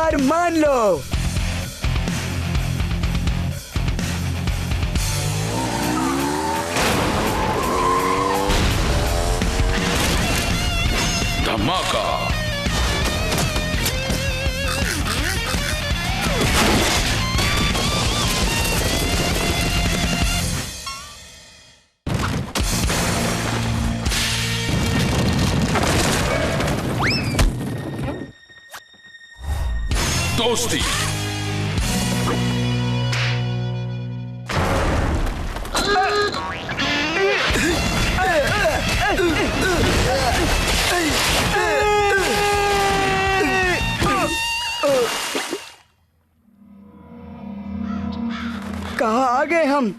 हार मान लो। धमाका। दोस्ती। कहाँ आ गए हम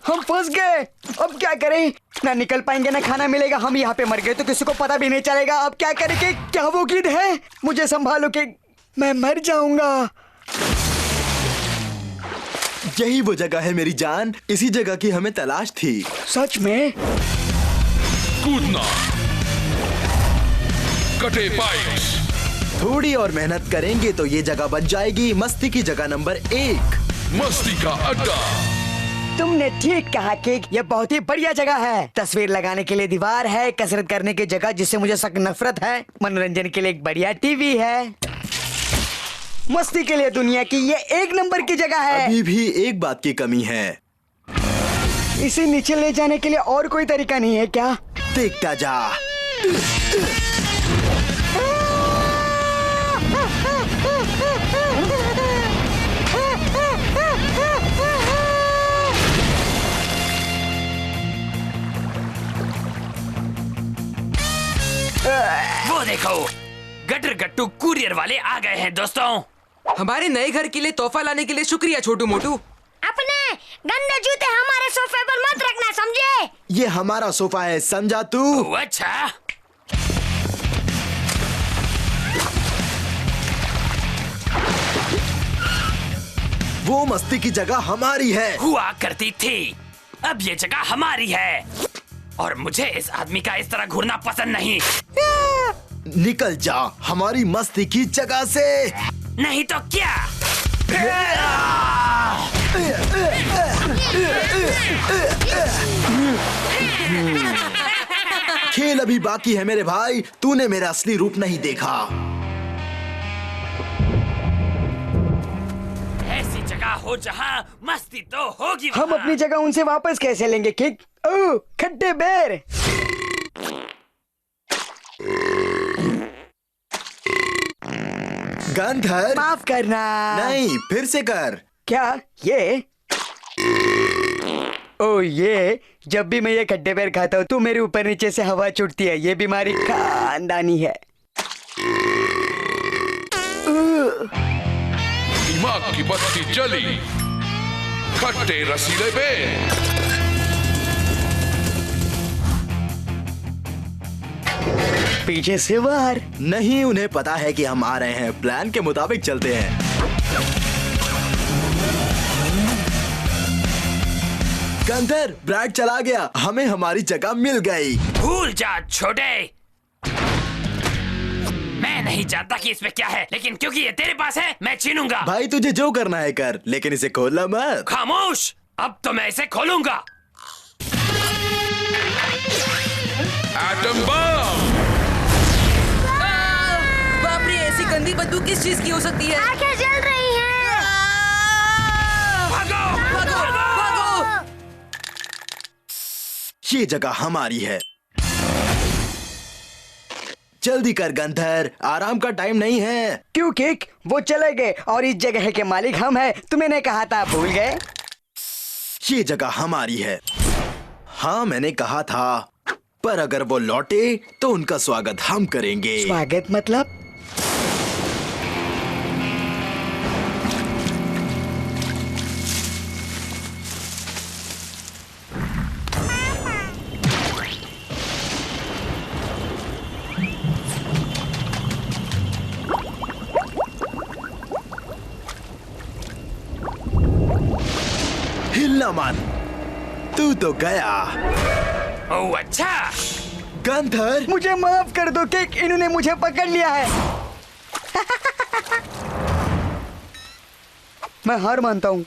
फंस गए। अब क्या करें, ना निकल पाएंगे ना खाना मिलेगा। हम यहाँ पे मर गए तो किसी को पता भी नहीं चलेगा। अब क्या करें कि क्या वो गिद्ध है, मुझे संभालो कि मैं मर जाऊंगा। यही वो जगह है मेरी जान, इसी जगह की हमें तलाश थी। सच में? कूदना। कटे पाइप्स। थोड़ी और मेहनत करेंगे तो ये जगह बन जाएगी मस्ती की जगह नंबर 1। मस्ती का अड्डा। तुमने ठीक कहा कि यह बहुत ही बढ़िया जगह है। तस्वीर लगाने के लिए दीवार है, कसरत करने की जगह जिससे मुझे सख्त नफरत है, मनोरंजन के लिए एक बढ़िया टीवी है, मस्ती के लिए दुनिया की ये 1 नंबर की जगह है। अभी भी एक बात की कमी है। इसे नीचे ले जाने के लिए और कोई तरीका नहीं है क्या? देखता जा। वो देखो, गटर गट्टू कुरियर वाले आ गए हैं दोस्तों। हमारे नए घर के लिए तोहफा लाने के लिए शुक्रिया छोटू मोटू। अपने गंदे जूते हमारे सोफे पर मत रखना, समझे? ये हमारा सोफा है, समझा तू? अच्छा। वो मस्ती की जगह हमारी है। हुआ करती थी, अब ये जगह हमारी है और मुझे इस आदमी का इस तरह घूरना पसंद नहीं। निकल जा हमारी मस्ती की जगह से। नहीं तो क्या? खेल अभी बाकी है मेरे भाई, तूने मेरा असली रूप नहीं देखा। ऐसी जगह हो जहाँ मस्ती तो होगी। हम अपनी जगह उनसे वापस कैसे लेंगे? किक ओह खट्टे बेर। गंधर माफ करना। नहीं, फिर से कर। क्या ये? ओ ये, जब भी मैं ये खट्टे बेर खाता हूँ तो मेरे ऊपर नीचे से हवा छूटती है। ये बीमारी खानदानी है। दिमाग की बत्ती जली। खट्टे रसीले बेर। पीछे से वार। नहीं, उन्हें पता है कि हम आ रहे हैं। प्लान के मुताबिक चलते हैं। गंधर, ब्रैड चला गया, हमें हमारी जगह मिल गई। भूल जा छोटे। मैं नहीं जानता कि इसमें क्या है, लेकिन क्योंकि ये तेरे पास है मैं छीनूंगा। भाई तुझे जो करना है कर, लेकिन इसे खोलना मत। खामोश, अब तो मैं इसे खोलूंगा। Atom bomb. बाप रे, ऐसी गंदी बदबू किस चीज की हो सकती है? आंखें जल रही हैं। भागो, भागो, भागो। ये जगह हमारी है। जल्दी कर गंधर, आराम का टाइम नहीं है। क्यों किक? वो चले गए और इस जगह के मालिक हम हैं। तुमने कहा था, भूल गए? ये जगह हमारी है। हाँ मैंने कहा था, पर अगर वो लौटे तो उनका स्वागत हम करेंगे। स्वागत मतलब? हिलना मान, तू तो गया। ओह अच्छा। गंधर, मुझे माफ कर दो किक, इन्होंने मुझे पकड़ लिया है। मैं हार मानता हूँ।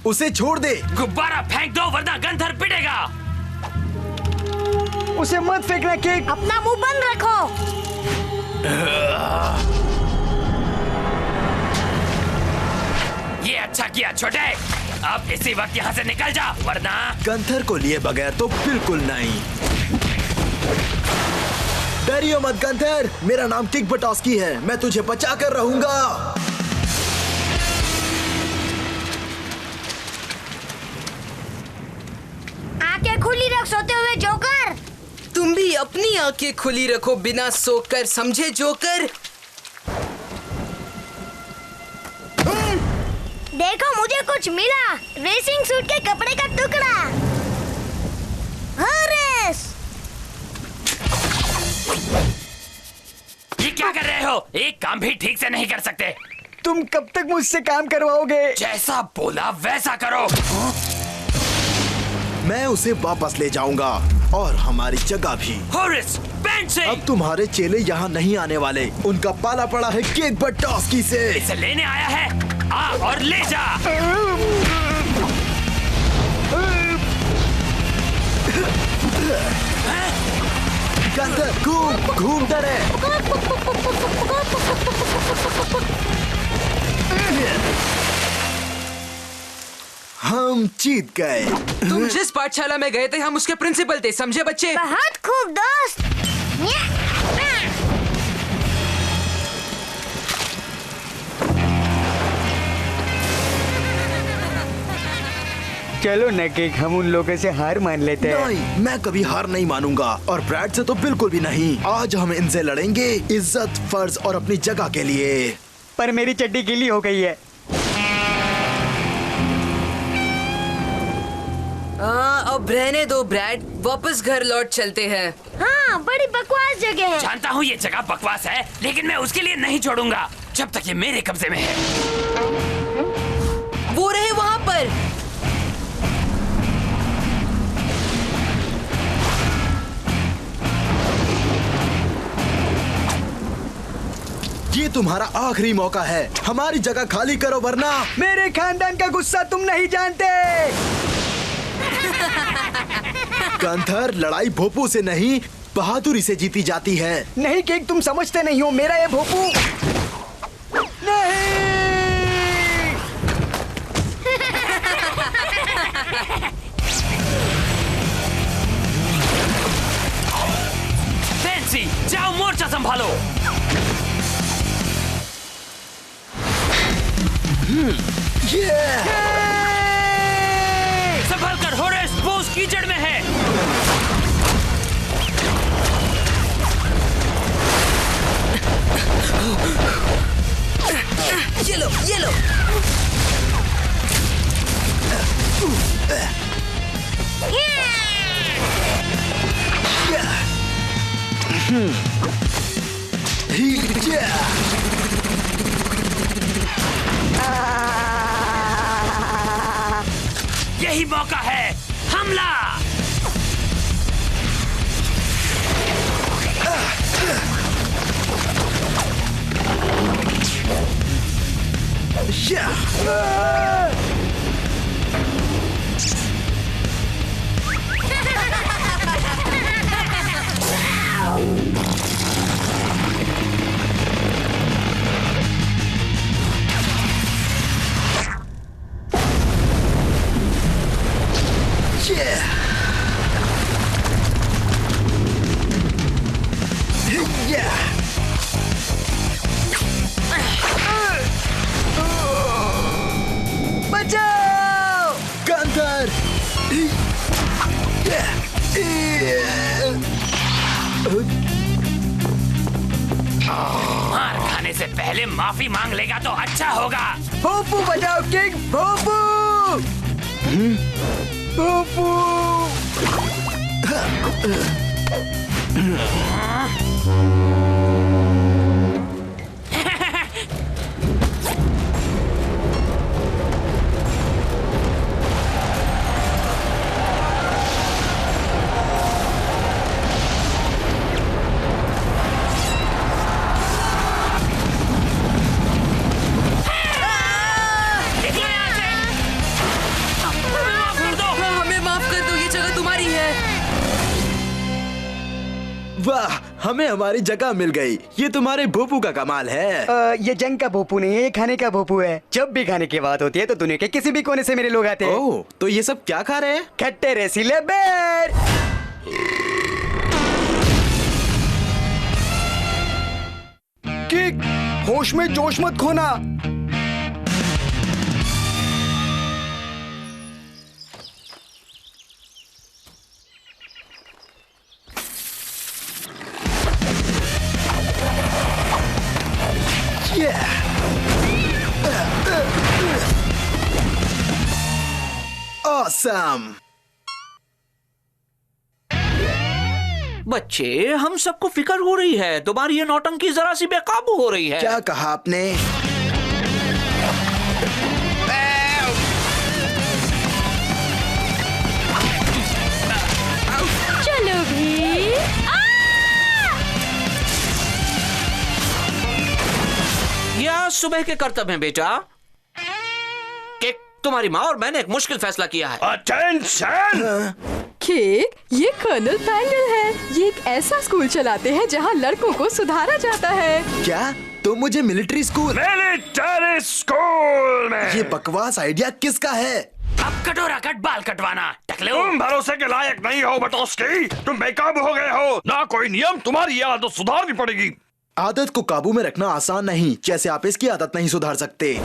उसे छोड़ दे। गुब्बारा फेंक दो वरना गंधर पिटेगा। उसे मत फेंकना केक। अपना मुंह बंद रखो। ये अच्छा किया छोटे। अब इसी वक्त यहाँ से निकल जा वरना। गंथर को लिए बगैर तो बिल्कुल नहीं। डरियो मत गंथर, मेरा नाम किक बटॉस्की है, मैं तुझे बचा कर रहूंगा। आंखें खुली रख सोते हुए जोकर। तुम भी अपनी आंखें खुली रखो बिना सोकर, समझे जोकर? देखो मुझे कुछ मिला। रेसिंग सूट के कपड़े का टुकड़ा। हॉरेस। ये क्या कर रहे हो? एक काम भी ठीक से नहीं कर सकते। तुम कब तक मुझसे काम करवाओगे? जैसा बोला वैसा करो। मैं उसे वापस ले जाऊंगा और हमारी जगह भी। हॉरिस, बेंची! अब तुम्हारे चेले यहाँ नहीं आने वाले, उनका पाला पड़ा है किक बटॉस्की से। इसे लेने आया है, आ और ले जा। गंधर घूमता रहे। हम जीत गए। तुम जिस पाठशाला में गए थे हम उसके प्रिंसिपल थे, समझे बच्चे? बहुत खूब दोस्त। चलो न केक, हम उन लोगों से हार मान लेते हैं। नहीं, मैं कभी हार नहीं मानूंगा और ब्रैड से तो बिल्कुल भी नहीं। आज हम इनसे लड़ेंगे इज्जत, फर्ज और अपनी जगह के लिए। पर मेरी चड्डी गीली हो गई है। अब रहने दो ब्रैड, वापस घर लौट चलते हैं। हाँ, बड़ी बकवास जगह है। जानता हूँ ये जगह बकवास है, लेकिन मैं उसके लिए नहीं छोड़ूंगा जब तक ये मेरे कब्जे में है। वो रहे वहाँ पर। ये तुम्हारा आखिरी मौका है, हमारी जगह खाली करो वरना। मेरे खानदान का गुस्सा तुम नहीं जानते। गंथर, लड़ाई भोपू से नहीं बहादुरी से जीती जाती है। नहीं केक, तुम समझते नहीं हो, मेरा ये भोपू नहीं। फैंसी, जाओ मोर्चा संभालो। संभल कर हॉरिस, वो उस कीचड़ में है। ये लो, ये लो। यही मौका है, हमला! बचाओ! गंथर! मार खाने से पहले माफी मांग लेगा तो अच्छा होगा। भोपू बचाओ केक, भोपू! भोपू! हमें हमारी जगह मिल गई। ये तुम्हारे भोपू का कमाल है। ये जंग का भोपू नहीं है, ये खाने का भोपू है। जब भी खाने की बात होती है तो दुनिया के किसी भी कोने से मेरे लोग आते हैं। ओह, तो ये सब क्या खा रहे हैं? खट्टे रसीले बेर। किक, होश में जोश मत खोना। Awesome! बच्चे, हम सबको फिक्र हो रही है। तुम्हारी ये नौटंकी जरा सी बेकाबू हो रही है। क्या कहा आपने? चलो भी। ये आज सुबह के कर्तव्य हैं बेटा। कि तुम्हारी माँ और मैंने एक मुश्किल फैसला किया है। अटेंशन! किक, ये कर्नल पैंगल है। ये एक ऐसा स्कूल चलाते हैं जहाँ लड़कों को सुधारा जाता है। क्या? तो मुझे मिलिट्री स्कूल? मिलिट्री स्कूल में ये बकवास आइडिया किसका है? अब कटोरा कट बाल कटवाना टकले। तुम भरोसे के लायक नहीं हो बटोस्की। तुम बेकाबू हो गए हो। ना कोई नियम, तुम्हारी ये आदत सुधारनी पड़ेगी। आदत को काबू में रखना आसान नहीं, जैसे आप इसकी आदत नहीं सुधार सकते।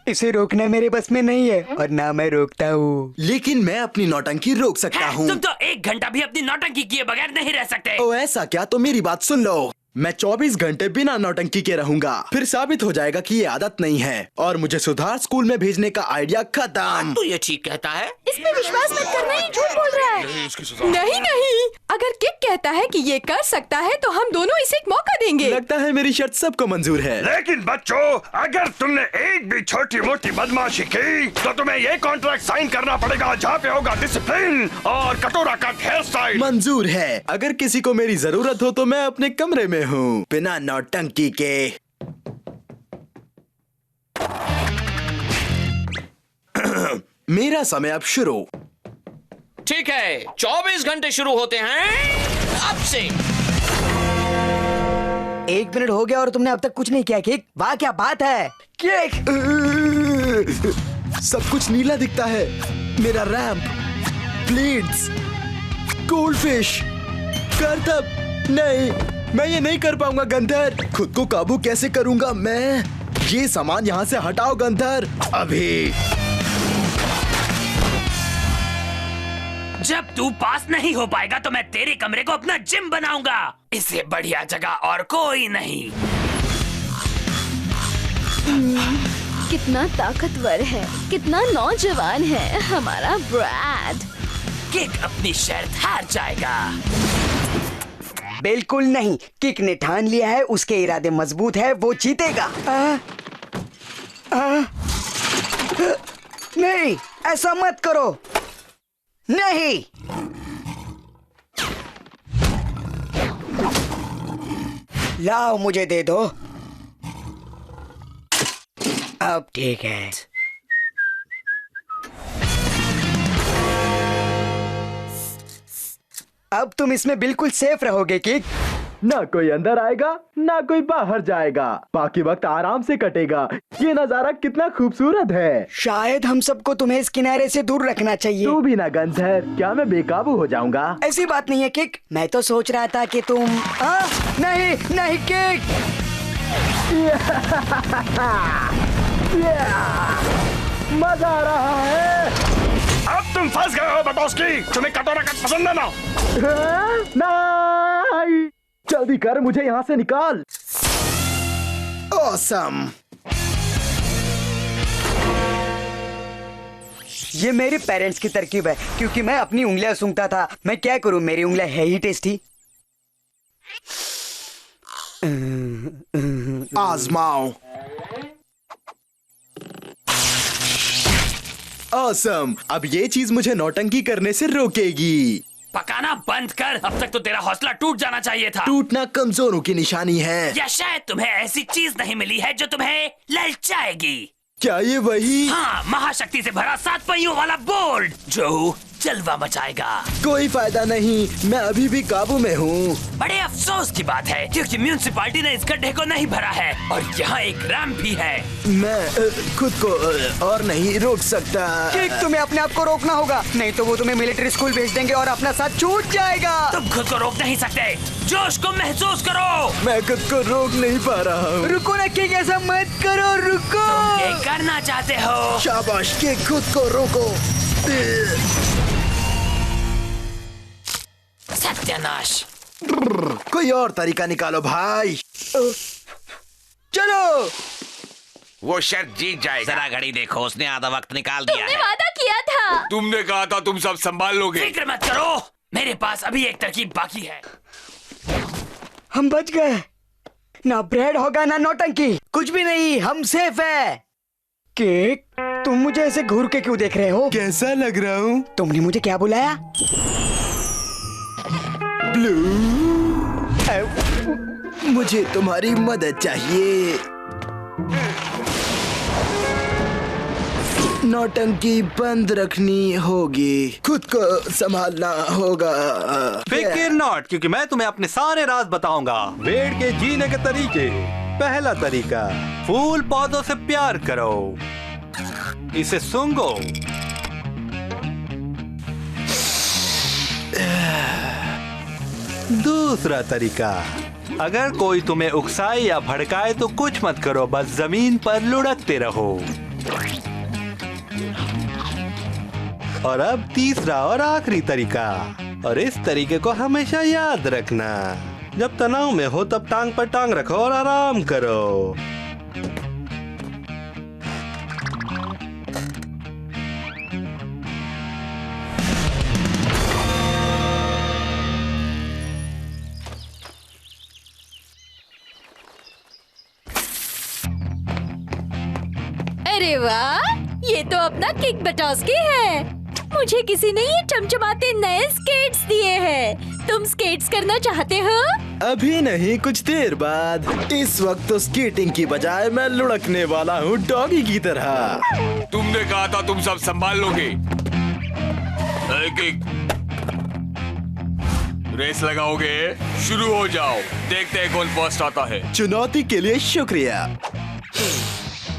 इसे रोकना मेरे बस में नहीं है और ना मैं रोकता हूँ। लेकिन मैं अपनी नौटंकी रोक सकता हूँ। तुम तो 1 घंटा भी अपनी नौटंकी किए बगैर नहीं रह सकते। ओ ऐसा क्या? तो मेरी बात सुन लो। मैं 24 घंटे बिना नौटंकी के रहूंगा। फिर साबित हो जाएगा कि ये आदत नहीं है और मुझे सुधार स्कूल में भेजने का आइडिया खत्म। तो ये ठीक कहता है। इसमें विश्वास मत करना, ये झूठ बोल रहा है। नहीं नहीं, अगर किक कहता है कि ये कर सकता है तो हम दोनों इसे एक मौका देंगे। लगता है मेरी शर्त सबको मंजूर है। लेकिन बच्चों, अगर तुमने एक भी छोटी मोटी बदमाशी की तो तुम्हें ये कॉन्ट्रैक्ट साइन करना पड़ेगा जहाँ पे होगा डिसिप्लिन और कटोरा कट हेयर स्टाइल। मंजूर है। अगर किसी को मेरी जरूरत हो तो मैं अपने कमरे में हूँ, बिना नौटंकी के। मेरा समय अब शुरू। ठीक है, 24 घंटे शुरू होते हैं अब से। 1 मिनट हो गया और तुमने अब तक कुछ नहीं किया। किक, वाह क्या बात है। किक, सब कुछ नीला दिखता है। मेरा रैंप, ब्लेड्स, गोल्डफिश, करतब। नहीं, मैं ये नहीं कर पाऊंगा गंधर। खुद को काबू कैसे करूंगा मैं? ये सामान यहाँ से हटाओ गंधर, अभी। जब तू पास नहीं हो पाएगा तो मैं तेरे कमरे को अपना जिम बनाऊंगा। इससे बढ़िया जगह और कोई नहीं। कितना ताकतवर है, कितना नौजवान है हमारा ब्रैड। किक अपनी शर्त हार जाएगा। बिल्कुल नहीं, किक ने ठान लिया है, उसके इरादे मजबूत है, वो जीतेगा। नहीं, ऐसा मत करो। नहीं, लाओ मुझे दे दो। अब ठीक है। अब तुम इसमें बिल्कुल सेफ रहोगे किक। ना कोई अंदर आएगा ना कोई बाहर जाएगा, बाकी वक्त आराम से कटेगा। ये नजारा कितना खूबसूरत है। शायद हम सबको तुम्हें इस किनारे से दूर रखना चाहिए। तू भी ना गंधर, क्या मैं बेकाबू हो जाऊंगा? ऐसी बात नहीं है किक, मैं तो सोच रहा था कि तुम नहीं नहीं किक। मजा आ रहा है। अब तुम फंस गए हो बटोस्की। तुम्हें कटोरा कट पसंद है ना? नहीं, जल्दी कर, मुझे यहाँ से निकाल। Awesome! ये मेरे पेरेंट्स की तरकीब है, क्योंकि मैं अपनी उंगलियां सूंघता था। मैं क्या करूं, मेरी उंगलियां है ही टेस्टी। आजमाओ। Awesome! अब ये चीज मुझे नौटंकी करने से रोकेगी। पकाना बंद कर। अब तक तो तेरा हौसला टूट जाना चाहिए था। टूटना कमजोरों की निशानी है। या शायद तुम्हें ऐसी चीज नहीं मिली है जो तुम्हें ललचाएगी। क्या ये वही? हाँ, महाशक्ति से भरा 7 पहियों वाला बोल्ट जो जलवा मचाएगा। कोई फायदा नहीं, मैं अभी भी काबू में हूँ। बड़े अफसोस की बात है क्योंकि म्यूनिसिपालिटी ने इस गड्ढे को नहीं भरा है और यहाँ एक रैंप भी है। मैं खुद को और नहीं रोक सकता। किक, तुम्हें अपने आप को रोकना होगा, नहीं तो वो तुम्हें मिलिट्री स्कूल भेज देंगे और अपना साथ छूट जाएगा। तुम खुद को रोक नहीं सकते, जोश को महसूस करो। मैं खुद को रोक नहीं पा रहा हूँ। रुको ना किक, ऐसा मत करो, रुको। तुम ये करना चाहते हो? शाबाश किक, खुद को रोको। सत्यानाश। कोई और तरीका निकालो भाई। चलो। वो शायद जीत जाएगा। जरा घड़ी देखो, उसने आधा वक्त निकाल दिया तुमने है। वादा किया था। तुमने कहा था तुम सब संभाल लोगे। फिक्र मत करो, मेरे पास अभी एक तरकीब बाकी है। हम बच गए, ना ब्रेड होगा ना नौटंकी, कुछ भी नहीं, हम सेफ है। केक, तुम मुझे ऐसे घूर के क्यों देख रहे हो? कैसा लग रहा हूँ? तुमने मुझे क्या बुलाया? ब्लू, मुझे तुम्हारी मदद चाहिए। नौटंकी बंद रखनी होगी, खुद को संभालना होगा। फिक्र नॉट, क्योंकि मैं तुम्हें अपने सारे राज बताऊंगा। वेड के जीने के तरीके। पहला तरीका, फूल पौधों से प्यार करो, इसे सूंघो। दूसरा तरीका, अगर कोई तुम्हें उकसाए या भड़काए तो कुछ मत करो, बस जमीन पर लुढ़कते रहो। और अब तीसरा और आखिरी तरीका, और इस तरीके को हमेशा याद रखना, जब तनाव में हो तब टांग पर टांग रखो और आराम करो। अरे वाह, ये तो अपना किक बटोस्की है। मुझे किसी ने ये चमचमाते नए स्केट्स दिए हैं। तुम स्केट्स करना चाहते हो? अभी नहीं, कुछ देर बाद। इस वक्त तो स्केटिंग की बजाय मैं लुढ़कने वाला हूँ, डॉगी की तरह। तुमने कहा था तुम सब संभाल लोगे। रेस लगाओगे? शुरू हो जाओ, देखते हैं कौन फर्स्ट आता है। चुनौती के लिए शुक्रिया।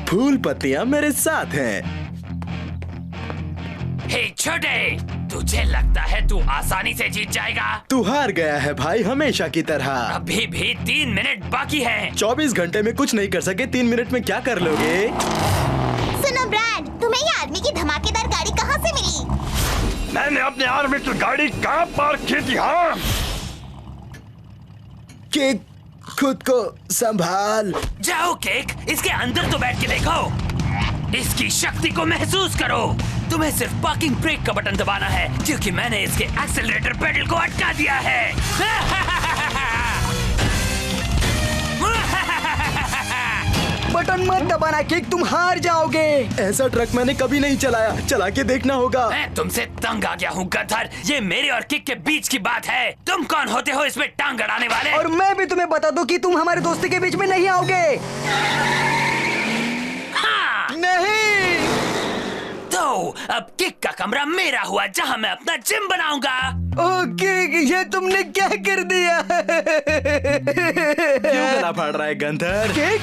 फूल पत्तियां मेरे साथ हैं। हे छोटे, तुझे लगता है तू आसानी से जीत जाएगा? तू हार गया है भाई, हमेशा की तरह। अभी भी 3 मिनट बाकी है। 24 घंटे में कुछ नहीं कर सके, 3 मिनट में क्या कर लोगे? सुनो ब्रैड, तुम्हें ये आदमी की धमाकेदार गाड़ी कहाँ से मिली? मैंने अपने आर्मी की गाड़ी कहाँ पार्क की थी? हाँ, केक, खुद को संभाल। जाओ केक, इसके अंदर तो बैठ के देखो, इसकी शक्ति को महसूस करो। तुम्हें सिर्फ पार्किंग ब्रेक का बटन दबाना है, क्योंकि मैंने इसके एक्सेलरेटर पेडल को अटका दिया है। बटन मत दबाना केक, तुम हार जाओगे। ऐसा ट्रक मैंने कभी नहीं चलाया, चला के देखना होगा। मैं तुमसे तंग आ गया हूँ गधर, ये मेरे और किक के बीच की बात है। तुम कौन होते हो इसमें टांग अड़ाने वाले? और मैं भी तुम्हें बता दूं कि तुम हमारे दोस्ती के बीच में नहीं आओगे। हाँ। नहीं। तो अब किक का कमरा मेरा हुआ, जहाँ मैं अपना जिम बनाऊंगा। ओके, ये तुमने क्या कर दिया? क्यों गला फाड़ रहा है गंधर? केक,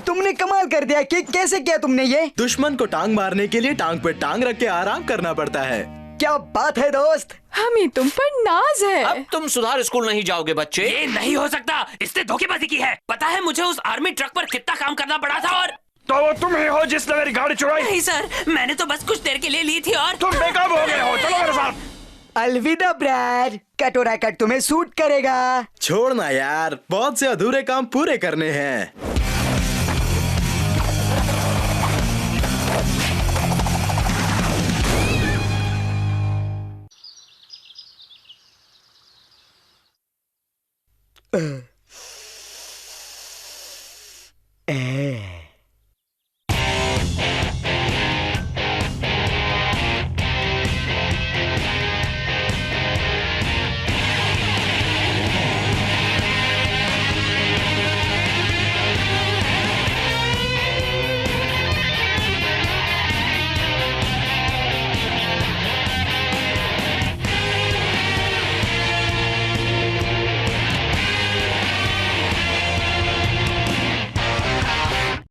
तुमने कमाल कर दिया। केक, कैसे किया तुमने ये? दुश्मन को टांग मारने के लिए टांग पे टांग रख के आराम करना पड़ता है। क्या बात है दोस्त, हमें तुम पर नाज है। अब तुम सुधार स्कूल नहीं जाओगे बच्चे। ये नहीं हो सकता, इसने धोखेबाजी की है। पता है मुझे उस आर्मी ट्रक पर कितना काम करना पड़ा था। और तो वो तुम ही हो जिसने मेरी गाड़ी चुराई? नहीं सर, मैंने तो बस कुछ देर के लिए ली थी। और तुम बेकाबू हो गए हो, चलो मेरे साथ। अलविदा ब्रैड, कटोरा कट तुम्हें सूट करेगा। छोड़ना यार, बहुत से अधूरे काम पूरे करने हैं।